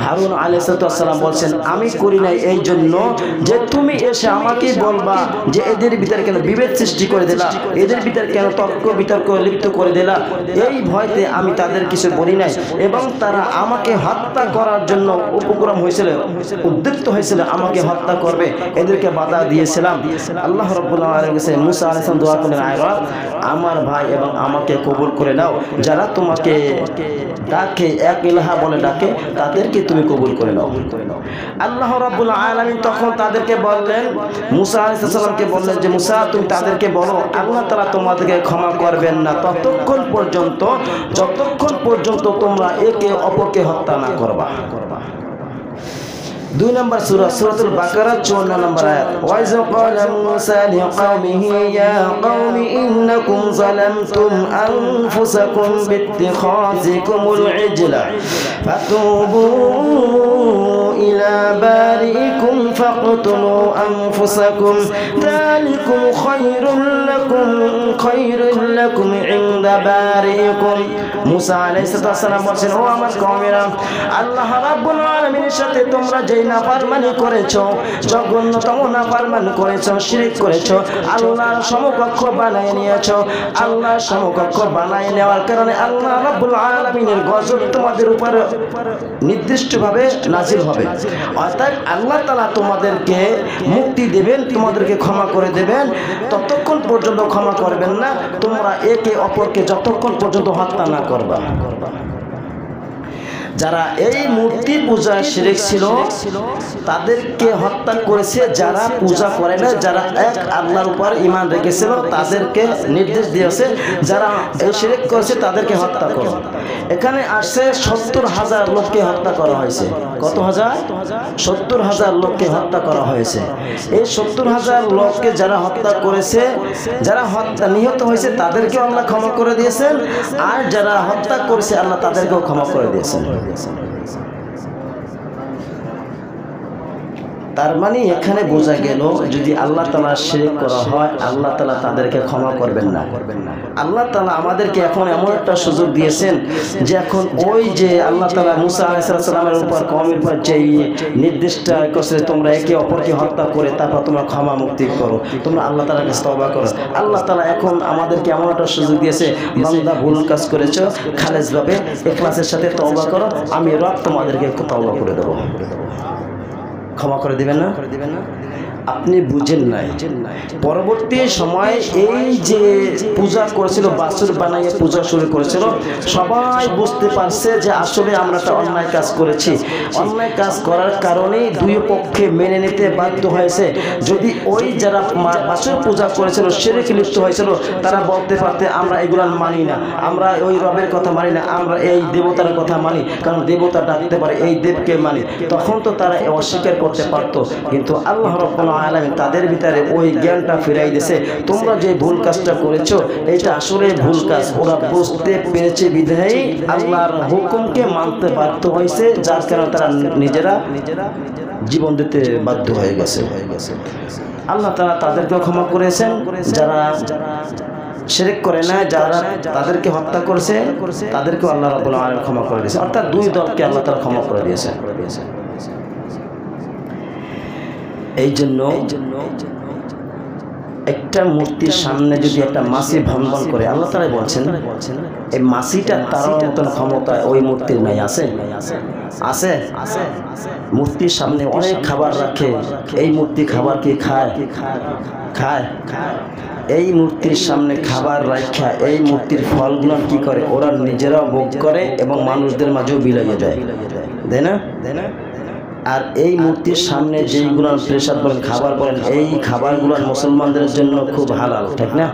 হারুন আলাইহিস সালাম বলছেন, আমি করি নাই এই জন্য যে তুমি এসে আমাকেই বলবা যে এদের ভিতরে কেন বিভেদ সৃষ্টি করে দিলা, এদের ভিতরে কেন তর্ক বিতর্ক লিপ্ত করে দিলা, এই ভয়তে আমি তাদের কিছু বলি নাই। এবং তারা আমাকে হত্যা করার জন্য উপক্রম হয়েছিল, উদ্যুক্ত হয়েছিল, আমাকে হত্যা করবে, এদেরকে বাধা দিয়েছিলাম। আল্লাহ রাব্বুল আলামিন কাছে মুসা আলাইহিস সালাম দোয়া করলেন, আয় রব আমার ভাই এবং আমাকে কবুল করে নাও, যারা তোমাকে ডাকে এক ইলাহা বলে ডাকে তাদেরকে তুমি কবুল করে নাও। আল্লাহ রাব্বুল আলামিন তখন তাদেরকে বললেন, মুসা আলাইহিস সালামকে বললেন যে মুসা তুমি তাদেরকে বলো আল্লাহ তাআলা তোমাদেরকে ক্ষমা করবেন না যতক্ষণ পর্যন্ত তোমরা একে অপরকে হত্যা না করবা। 2 নম্বর সূরা সূরাতুল বাকারা 54 নম্বর আয়াত, ওয়াইজ ক্বালা মূসা লিকাওমিহি ইয়া কওমি ইন্নাকুম যালামতুম আনফুসাকুম বিত্তিখাযিকুমুল ইজলা ফাতুবু ইলা বারিকুম ফাকতুলু আনফুসাকুম যালিকুম খায়রুল লাকুম ইনদা বারিকুম। মূসা আলাইহিস সালাম বলেন, ও আমার কওমেরা, আল্লাহ রাব্বুল আলামিনের সাথে তোমরা যেই নাফরমানি করেছো, জঘন্যতম নাফরমানি করেছো, শিরক করেছো, আল্লাহর সমকক্ষ বানায় নিয়েছো। আল্লাহর সমকক্ষ বানায় নেওয়ার কারণে আল্লাহ রাব্বুল আলামিনের গজব তোমাদের উপর নির্দিষ্টভাবে নাজিল হবে। অর্থাৎ আল্লাহ তাআলা তোমাদেরকে মুক্তি দেবেন, তোমাদেরকে ক্ষমা করে দেবেন, ততক্ষণ পর্যন্ত ক্ষমা করবেন না তোমরা একে অপরকে যতক্ষণ পর্যন্ত হত্যা না করবা। যারা এই মূর্তি পূজা শিরক ছিল তাদেরকে হত্যা করেছে, যারা পূজা করে না, যারা এক আল্লাহর উপর ঈমান রেখেছিল তাদেরকে নির্দেশ দিয়েছে যারা এই শিরক করেছে তাদেরকে হত্যা করো। এখানে আসছে 70,000 লোককে হত্যা করা হয়েছে। কত হাজার? 70,000 লোককে হত্যা করা হয়েছে। এই 70,000 লোককে যারা হত্যা করেছে, যারা নিহত হয়েছে তাদেরকেও আল্লাহ ক্ষমা করে দিয়েছেন, আর যারা হত্যা করেছে আল্লাহ তাদেরকেও ক্ষমা করে দিয়েছেন। তার মানে এখানে বোঝা গেল যদি আল্লাহ তাআলা শিরক করা হয় আল্লাহ তাআলা তাদেরকে ক্ষমা করবেন না। আল্লাহ তাআলা আমাদেরকে এখন এমন একটা সুযোগ দিয়েছেন যে এখন ওই যে আল্লাহ তাআলা মুসা আলাইহিস সালামের উপর কওমের উপর যে নির্দিষ্ট করছে তোমরা একে অপরকে হত্যা করে তারপর তোমরা ক্ষমা মুক্তি করো, তোমরা আল্লাহ তাআলার কাছে তওবা করো। আল্লাহ তাআলা এখন আমাদেরকে এমন একটা সুযোগ দিয়েছে, বান্দা ভুল কাজ করেছো খালেসভাবে ইখলাসের সাথে তওবা করো, আমি রব তোমাদেরকে তওবা করে দেবো। ক্ষমা করে দিবেন না? আপনি বুঝেন নাই পরবর্তী সময় এই যে পূজা করেছিল বাছুর বানাইয়ে পূজা শুরু করেছিল সবাই বুঝতে পারছে যে আসলে আমরা একটা অন্যায় কাজ করেছি। অন্যায় কাজ করার কারণেই দুই পক্ষে মেনে নিতে বাধ্য হয়েছে। যদি ওই যারা বাছুর পূজা করেছিল শিরকে লিপ্ত হয়েছিল তারা বলতে পারতে আমরা এগুলো মানি না, আমরা ওই রবের কথা মানি না, আমরা এই দেবতার কথা মানি, কারণ দেবতা ডাকতে পারে এই দেবকে মানি, তখন তো তারা অস্বীকার করতে পারত। কিন্তু আল্লাহ রাব্বুল আলামিন তাদের ভিতরে ওই জ্ঞানটা ফিরাই দিয়েছে, তোমরা যে ভুল কাজটা করেছো এটা আসলে ভুল কাজ। ওরা বুঝতে পেরেছে বিধায়ী আল্লাহর হুকুমকে মানতে বাধ্য হয়েছে, যার কারণে তারা নিজেরা জীবন দিতে বাধ্য হয়ে গেছে। আল্লাহ তাআলা তাদেরকে ক্ষমা করেছেন, যারা শিরক করে না, যারা তাদেরকে হত্যা করেছে তাদেরকেও আল্লাহ রাব্বুল আলামিন ক্ষমা করে দিয়েছে। অর্থাৎ দুই দলকে আল্লাহ তাআলা ক্ষমা করে দিয়েছে। এই জন্য একটা মূর্তির সামনে যদি একটা মাছি ভনভন করে আল্লাহ তাআলা বলছেন এই মাছিটা তার মতন ক্ষমতা ওই মূর্তির নাই। আছে আছে মূর্তির সামনে অনেক খাবার রাখে, এই মূর্তি খাবার কি খায়? খায়। এই মূর্তির সামনে খাবার রাখা এই মূর্তির ফলগুলো কি করে? ওরা নিজেরাও ভোগ করে এবং মানুষদের মাঝেও বিলাইয়ে দেয়, তাই না? আর এই মূর্তির সামনে যেইগুলো প্রসাদ বলেন খাবার বলেন এই খাবারগুলো মুসলমানদের জন্য খুব হালাল, ঠিক না?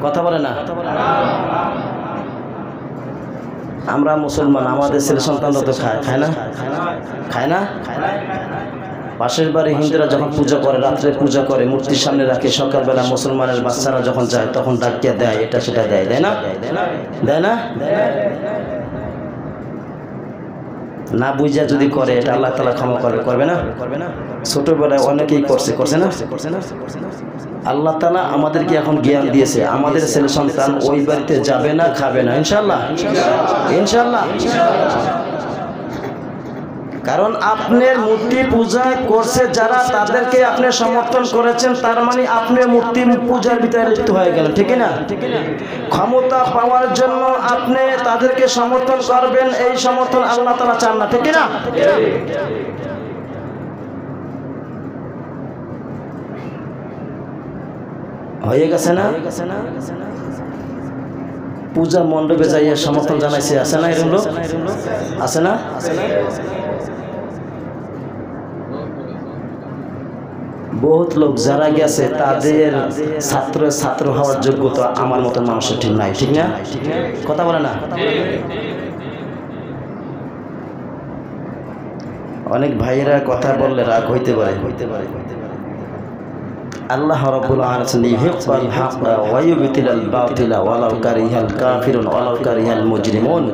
কথা বলে না? আমরা মুসলমান, আমাদের ছেলে সন্তানরা তো খায় না? খায় না? পাশের বাড়ি হিন্দুরা যখন পূজা করে রাত্রে পূজা করে মূর্তির সামনে রাখে, সকালবেলা মুসলমানের বাচ্চারা যখন যায় তখন ডাকিয়ে দেয়, এটা সেটা দেয়, দেয় না? দেয় না? না বুঝা যদি করে এটা আল্লাহ তাআলা ক্ষমা করবে? করবে না? ছোটবেলায় অনেকেই করছে না? আল্লাহ তাআলা আমাদেরকে এখন জ্ঞান দিয়েছে, আমাদের ছেলে সন্তান ওই বাড়িতে যাবে না, খাবে না, ইনশাআল্লাহ ইনশাআল্লাহ। কারণ আপনার মূর্তি পূজা করছে যারা তাদেরকে আপনি সমর্থন করেছেন, তার মানে আপনি মূর্তি পূজার ভিতরে লিপ্ত হয়ে গেলেন, ঠিক না? ক্ষমতা পাওয়ার জন্য আপনি তাদেরকে সমর্থন করবেন, এই সমর্থন আল্লাহ তাআলা চান না, ঠিক না? হয়ে গেছে না? পূজা মণ্ডপে যাইয়া সমর্থন জানাইছে, আছে না? এরকম লোক আছে না? বহুত লোক যারা গেছে তাদের ছাত্র হওয়ার যোগ্যতা আমার মতন মানুষের ঠিক নাই, ঠিক না? কথা বলে না? অনেক ভাইয়েরা কথা বললে রাগ হইতে পারে। আল্লাহ রাব্বুল আলামিন ইউহিব্বুল হাক্কা ওয়া ইউবতিলুল বাতিলা ওয়ালাউ কারিহাল কাফিরুন ওয়ালাউ কারিহাল মুজরিমুন।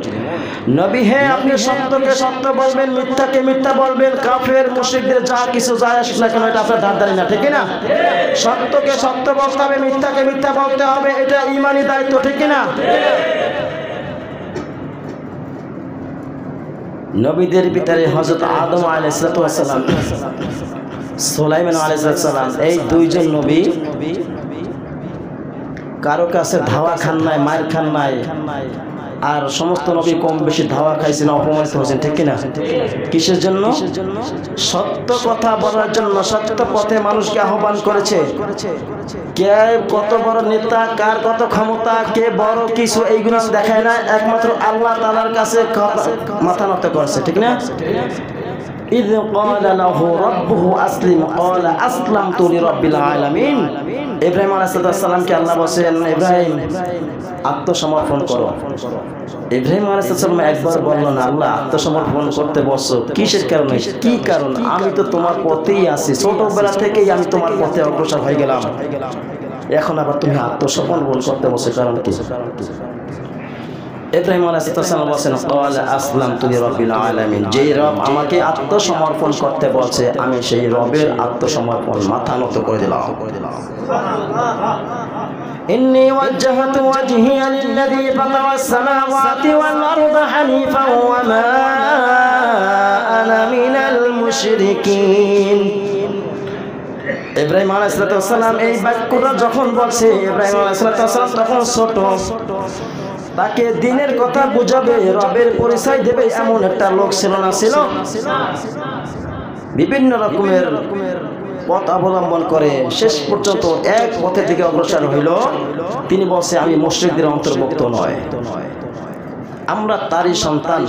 নবী হে আপনি সত্যকে সত্য বলবেন, মিথ্যাকে মিথ্যা বলবেন, কাফের মুশরিকদের যা কিছু যায় আসে না কেন এটা আপনার ধারধারি না, ঠিক না? সত্যকে সত্য বলতে হবে, মিথ্যাকে মিথ্যা বলতে হবে, এটা ঈমানি দায়িত্ব, ঠিক না? নবীদের ভিতরে হযরত আদম আলাইহিস সালাম, সুলাইমান আলাইহিস সালাম, এই দুইজন নবী কারো কাছে ধাওয়া খান নাই, মার খান নাই, আর সমস্ত নবী কম বেশি ধাওয়া খাইছেন, অপমানিত হয়েছেন, ঠিক কিনা? কিসের জন্য? সত্য কথা বলার জন্য, সত্য পথে মানুষকে আহ্বান করেছে। কে কত বড় নেতা, কার কত ক্ষমতা, কে বড় কিছু এইগুলো দেখায় না, একমাত্র আল্লাহ তাআলার কাছে মাথা নত করেছে, ঠিক না? إذ قال له ربه أسلم قال أسلمت لرب العالمين। ইব্রাহিম আলাইহিস সালামকে আল্লাহ বলেন ইব্রাহিম আত্মসমর্পণ করো। ইব্রাহিম আলাইহিস সালাম একবার বলল না, আল্লাহ আত্মসমর্পণ করতে বলছো কিসের কারণে? কি কারণ? আমি তো তোমার পথেই আছি, ছোটবেলা থেকেই আমি তোমার পথে অগ্রসর হয়ে গেলাম, এখন আবার তুমি আত্মসমর্পণ করতে বলছো, কারণ কি? ইব্রাহিম আলাইহিস সালাম বলেন ক্বালা আসলামতু লিরাব্বিল আলামিন, যেই রব আমাকে আত্মসমর্পণ করতে বলছে আমি সেই রবের আত্মসমর্পণ মাথা নত করে দিলাম। ইন্নী ওয়াজ্জাহতু ওয়াজহিয়া লিল্লাযী ফাতারাস সামাওয়াতি ওয়াল আরদা হানিফান ওয়া মা আনা মিনাল মুশরিকিন। ইব্রাহিম আলাইহিস সালাম এই বাক্যটা যখন বলছে, ইব্রাহিম আলাইহিস সালাম তখন ছোট, তাকে দিনের কথা বুঝাবে, রবের পরিচয় দেবে এমন একটা লোক ছিল না? ছিল। বিভিন্ন রকমের পথ অবলম্বন করে শেষ পর্যন্ত এক পথের দিকে অগ্রসর হইল। তিনি বলছে আমি মুশরিকদের অন্তর্ভুক্ত নয়, আমরা তারই সন্তান।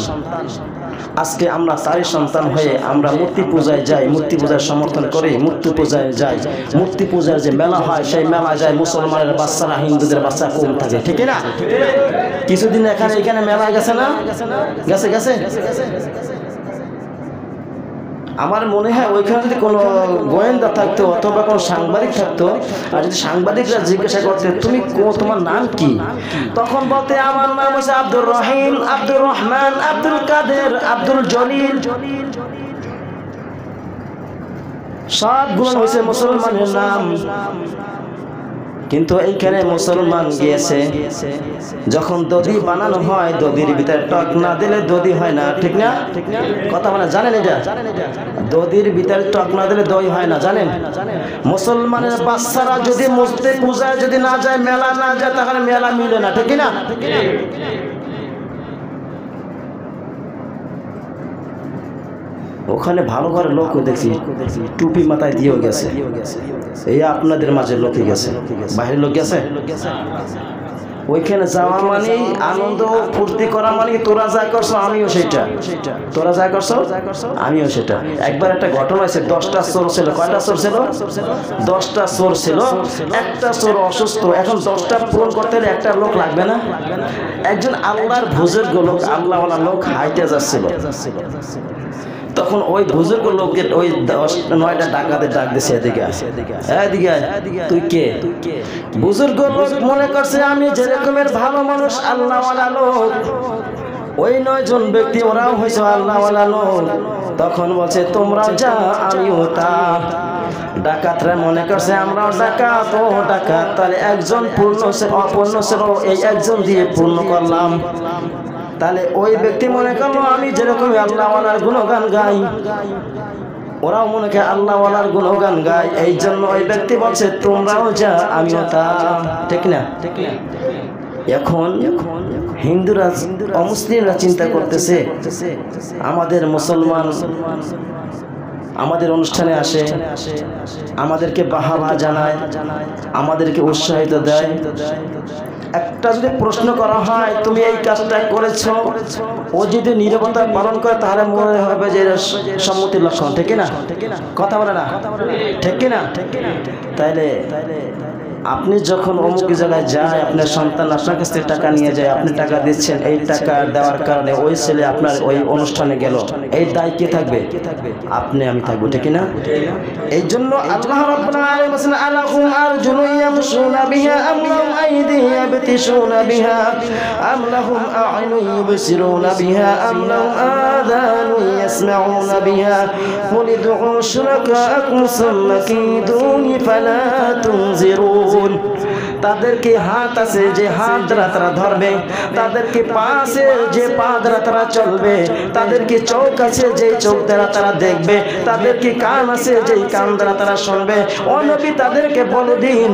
আজকে আমরা তারই সন্তান হয়ে আমরা মূর্তি পূজায় যাই, মূর্তি পূজার সমর্থন করি, মূর্তি পূজায় যাই। মূর্তি পূজার যে মেলা হয় সেই মেলা যায় মুসলমানের বাচ্চারা, হিন্দুদের বাচ্চা কম থাকে, ঠিক না? কিছুদিন এখানে মেলা গেছে না? গেছে। আমার মনে হয় ওইখানে যদি কোনো গোয়েন্দা থাকতো অথবা কোনো সাংবাদিক থাকতো, আর যদি সাংবাদিকরা জিজ্ঞাসা করতে তুমি তোমার নাম কি, তখন বলতে আমার নাম হচ্ছে আব্দুর রহিম, আব্দুর রহমান, আব্দুল কাদের, আব্দুল জলিল, সবগুলো হয়েছে মুসলমানের নাম। কিন্তু এইখানে মুসলমান গিয়েছে, যখন দধি বানানো হয় দধির ভিতরে টক না দিলে দধি হয় না, ঠিক না? কথা বলে জানেন এটা? দধির ভিতরে টক না দিলে দই হয় না, জানেন? মুসলমানের বাচ্চারা যদি মূর্তি পূজায় যদি না যায়, মেলা না যায়, তাহলে মেলা মিলে না, ঠিক না? ওখানে ভালো ঘরের লোক দেখছি টুপি মাথায় দিয়েও গেছে, এই আপনাদের মাঝে লোকে গেছে, বাইরের লোক গেছে। ওইখানে যাওয়া মানে আনন্দ ফুর্তি করা, মানে তোরা যা করছো আমিও সেটা, তোরা যা করছো আমিও সেটা। একবার একটা ঘটনা হয়েছে, 10টা চোর ছিল। কয়টা চোর ছিল? 10টা চোর ছিল। একটা চোর অসুস্থ, এখন 10টা পূরণ করতে হলে একটা লোক লাগবে না? একজন আল্লাহর বুজুর্গ লোক, আল্লাহওয়ালা লোক হাইটে যাচ্ছিল। তখন ওই বুজুর্গ লোকের ওই 9টা ডাকাতে ডাক দিছে, এদিকে তুই কে? বুজুর্গ লোক মনে করছে আমি যে রকমের ভালো মানুষ, আল্লাহওয়ালা লোক, ওই 9 জন ব্যক্তি ওরাও হয়েছে আল্লাহওয়ালা লোক। তখন বলছে তোমরাও যা আমিও তা। ডাকাতরা মনে করছে আমরাও ডাকাত, ও ডাকাত, তাহলে একজন পূর্ণ অপূর্ণ ছিল, এই একজন দিয়ে পূর্ণ করলাম। তাহলে ওই ব্যক্তি মনে করলো আমি যেরকম আল্লাহওয়ালার গুণগান গাই, ওরাও মনে করে আল্লাহওয়ালার গুণগান গায়, এই জন্য ওই ব্যক্তি বলছে তোমরাও যা আমিও তা, ঠিক না? এখন হিন্দুরা অমুসলিমরা চিন্তা করতেছে আমাদের মুসলমান আমাদের অনুষ্ঠানে আসে, আমাদেরকে বাহাবা জানায়, আমাদেরকে উৎসাহিত দেয়। একটা যদি প্রশ্ন করা হয় তুমি এই কাজটা করেছো, ও যদি নীরবতা পালন করে তাহলে মনে হবে যে সম্মতির লক্ষণ, ঠিক না? কথা বলে না, ঠিক না? তাইলে আপনি যখন অমুক জায়গায় যায়, আপনার সন্তান আপনার কাছ থেকে টাকা নিয়ে যায়, আপনি টাকা দিচ্ছেন, এই টাকা দেওয়ার কারণে ওই ছেলে আপনার ওই অনুষ্ঠানে গেল, এই দায় কে থাকবে? আপনি, আমি থাকবো, ঠিক না? এই জন্য আল্লাহ রাব্বুল আলামিন বলেন আলাহুম আরজুলুন ইয়ামশুনা বিহা আম লাহুম আইদিন ইয়াবতিশুনা বিহা আম লাহুম আ'ইনুন ইউবসিরুনা বিহা আম লাহুম আযানুন ইয়াসমাউনা বিহা কুল উদউ শুরাকাআকুম সুম্মা কিদুনি ফালা তুনজিরুন। তাদেরকে হাত আছে যে হাত দ্বারা তারা ধরবে, তাদেরকে পা আছে যে পা দ্বারা তারা চলবে, তাদেরকে চোখ আছে যে চোখ দ্বারা তারা দেখবে, তাদেরকে কান আছে যে কান দ্বারা তারা শুনবে। ও নবী তাদেরকে বলে দিন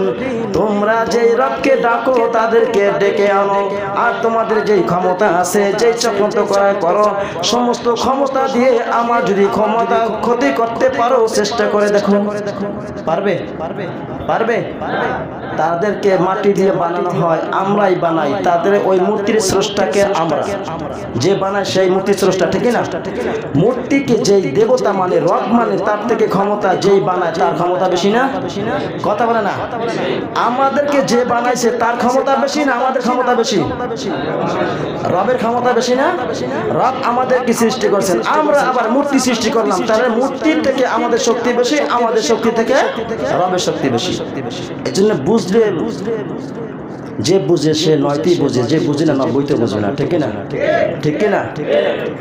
তোমরা যেই রবকে ডাকো তাদেরকে ডেকে আনো, আর তোমাদের যেই ক্ষমতা আছে, যেই চক্রান্ত করো, সমস্ত ক্ষমতা দিয়ে আমার যদি ক্ষমতা ক্ষতি করতে পারো চেষ্টা করে দেখো, পারবে? পারবে? তাদেরকে মাটি দিয়ে বানানো হয়, আমরাই বানাই, তাদের ওই মূর্তির স্রষ্টাকে আমরা যে বানায় সেই মূর্তির স্রষ্টা, ঠিক না? মূর্তিকে যেই দেবতা মানে, রব মানে, তার থেকে ক্ষমতা যেই বানায় তার ক্ষমতা বেশি না? কথা বলে না? আমাদেরকে যে বানাইছে তার ক্ষমতা বেশি না আমাদের ক্ষমতা বেশি? রবের ক্ষমতা বেশি না? রব আমাদেরকে সৃষ্টি করছেন, আমরা আবার মূর্তি সৃষ্টি করলাম, তাহলে মূর্তির থেকে আমাদের শক্তি বেশি, আমাদের শক্তি থেকে রবের শক্তি বেশি। এই জন্য বুঝলে যে বুঝে সে 9টি বুঝে, যে বুঝে না 90তে বুঝবে না, ঠিক না? ঠিক না?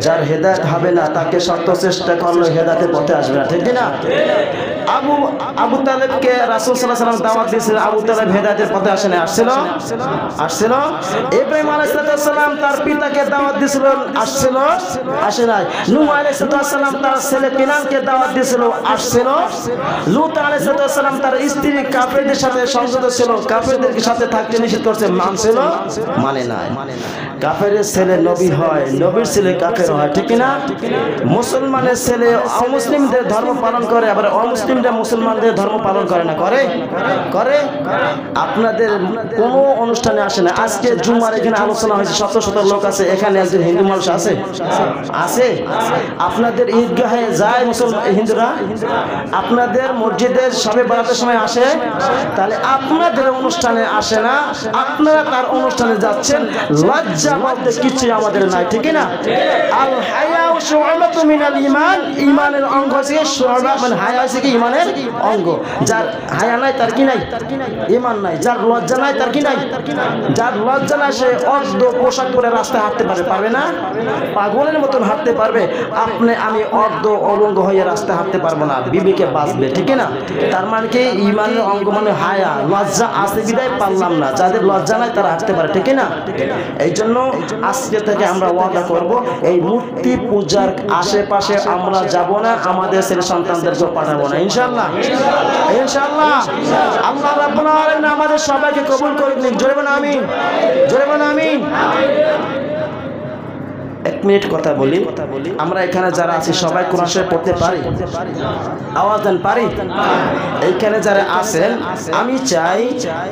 যার হেদায়েত হবে না তাকে শত চেষ্টা করলে হেদায়েতের পথে আসবে না, ঠিক না? আবু তালেবকে রাসূল সাল্লাল্লাহু আলাইহি ওয়াসাল্লাম দাওয়াত দিয়েছিলেন, আবু তালেব হেদায়েতের পথে আসে না, আসছিল। ইব্রাহিম আলাইহিস সালাম তার পিতাকে দাওয়াত দিয়েছিলেন, আসে নাই। নূহ আলাইহিস সালাম তার ছেলে কিনানকে দাওয়াত দিয়েছিল, আসছিল। লূত আলাইহিস সালাম তার স্ত্রী কাফেরদের সাথে সংযত ছিল, কাফেরদের সাথে থাকতে নিষেধ করছে, মানছিল? মানে নাই। কাফেরের ছেলে নবী হয়, নবীর ছেলে কাফের হয়, ঠিক না? মুসলমানের ছেলে অমুসলিমদের ধর্ম পালন করে, আবার অমুসলিমরা মুসলমানদের ধর্ম পালন করে না, করে? আপনাদের কোনো অনুষ্ঠানে আসে না। আজকে জুমার এখানে আলোচনা হয়েছে, শত শত লোক আছে, এখানে একজন হিন্দু মানুষ আছে? আপনাদের ঈদগাহে যায় মুসলমান হিন্দুরা? আপনাদের মসজিদের সবে বরাতের সময় আসে? তাহলে আপনাদের অনুষ্ঠানে আসে না, আপনারা তার অনুষ্ঠানে যাচ্ছেন। লজ্জা বলতে কিছু আমাদের নাই, ঠিক না? আল হায়া শুআবাতু মিনাল ঈমান, ঈমানের অঙ্গ থেকে শুআবা, মানে হায়া হচ্ছে কি ঈমানের অঙ্গ। যার হায়া নাই তার কি নাই? ঈমান নাই। যার লজ্জা নাই তার কি নাই? যার লজ্জা নাই সে অর্ধ পোশাক পরে রাস্তায় হাঁটতে পারবে না? পাগলের মতন হাঁটতে পারবে? আপনি আমি অর্ধ অলঙ্গ হয়ে রাস্তায় হাঁটতে পারবো না, বিবেকে বাঁচবে, ঠিক না? তার মানে কি ঈমানের অঙ্গ মানে হায়া, লজ্জা আছে বিদায় পারলাম না। যাদের লজ্জা নাই তারা হাঁটতে পারে, ঠিক না? এই জন্য আজকে থেকে আমরা ওয়াদা করব, এই মূর্তি পূজার আশেপাশে আমরা যাব না, আমাদের ছেলে সন্তানদেরকে পাঠাবো না, ইনশাআল্লাহ। আল্লাহ রাব্বুল আলামিন আমাদের সবাইকে কবুল করুন। জোরে বলেন আমিন, জোরে বলেন আমিন। এক মিনিট কথা বলি, আমরা এখানে যারা আছি সবাই কোরআন শরীফ পড়তে পারি? আওয়াজ দেন, পারি? এইখানে যারা আছেন আমি চাই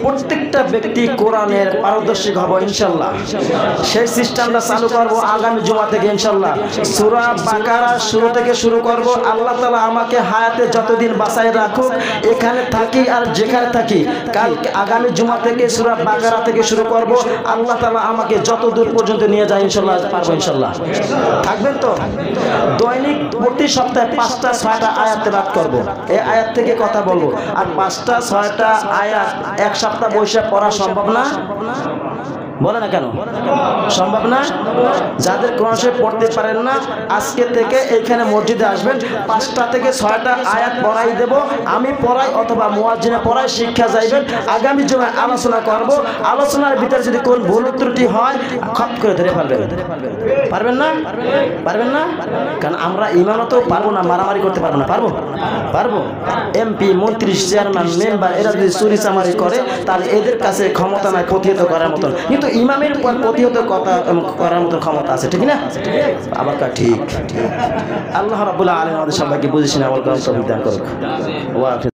প্রত্যেকটা ব্যক্তি কোরআনের পারদর্শী হব ইনশাআল্লাহ। সেই সিস্টেমটা চালু করব আগামী জুমা থেকে ইনশাআল্লাহ। সূরা বাকারা শুরু থেকে শুরু করব। আল্লাহ তাআলা আমাকে হায়াতে যতদিন বাঁচায় রাখুক, এখানে থাকি আর যেখানে থাকি, কাল আগামী জুমা থেকে সূরা বাকারা থেকে শুরু করব। আল্লাহ তাআলা আমাকে যত দূর পর্যন্ত নিয়ে যায় ইনশাআল্লাহ পারবো, ইনশাআল্লাহ। থাকবেন তো? দৈনিক প্রতি সপ্তাহে 5টা 6টা আয়াত তেলাওয়াত করব। এই আয়াত থেকে কথা বলবো। আর 5টা 6টা আয়াত এক সপ্তাহ বসে পড়া সম্ভব না? বলে না কেন সম্ভব না? যাদের কোরআন শরীফ পড়তে পারেন না, আজকে থেকে এইখানে মসজিদে আসবেন, 5টা থেকে 6টা আয়াত পড়াই দেব, আমি পড়াই অথবা মুয়াজ্জিনে পড়াই, শিক্ষা যাইবেন। আগামী জুমায় আলোচনা করব। আলোচনার ভিতরে যদি কোন ভুল ত্রুটি হয় খপ করে ধরে ফেলবেন। পারবেন না? কারণ আমরা ইমানও পারবো না, মারামারি করতে পারবো না। পারবো? এমপি, মন্ত্রী, চেয়ারম্যান, মেম্বার এরা যদি চুরি চামারি করে তাহলে এদের কাছে ক্ষমতা নাই প্রতিহত করার মতন, কিন্তু ইমামের প্রতিহত করার মতো ক্ষমতা আছে, ঠিক না? আবার ঠিক। আল্লাহ রাব্বুল আলামিন আমাদের সবাইকে বুঝিয়েছেন, আমল করার তৌফিক দান করুক।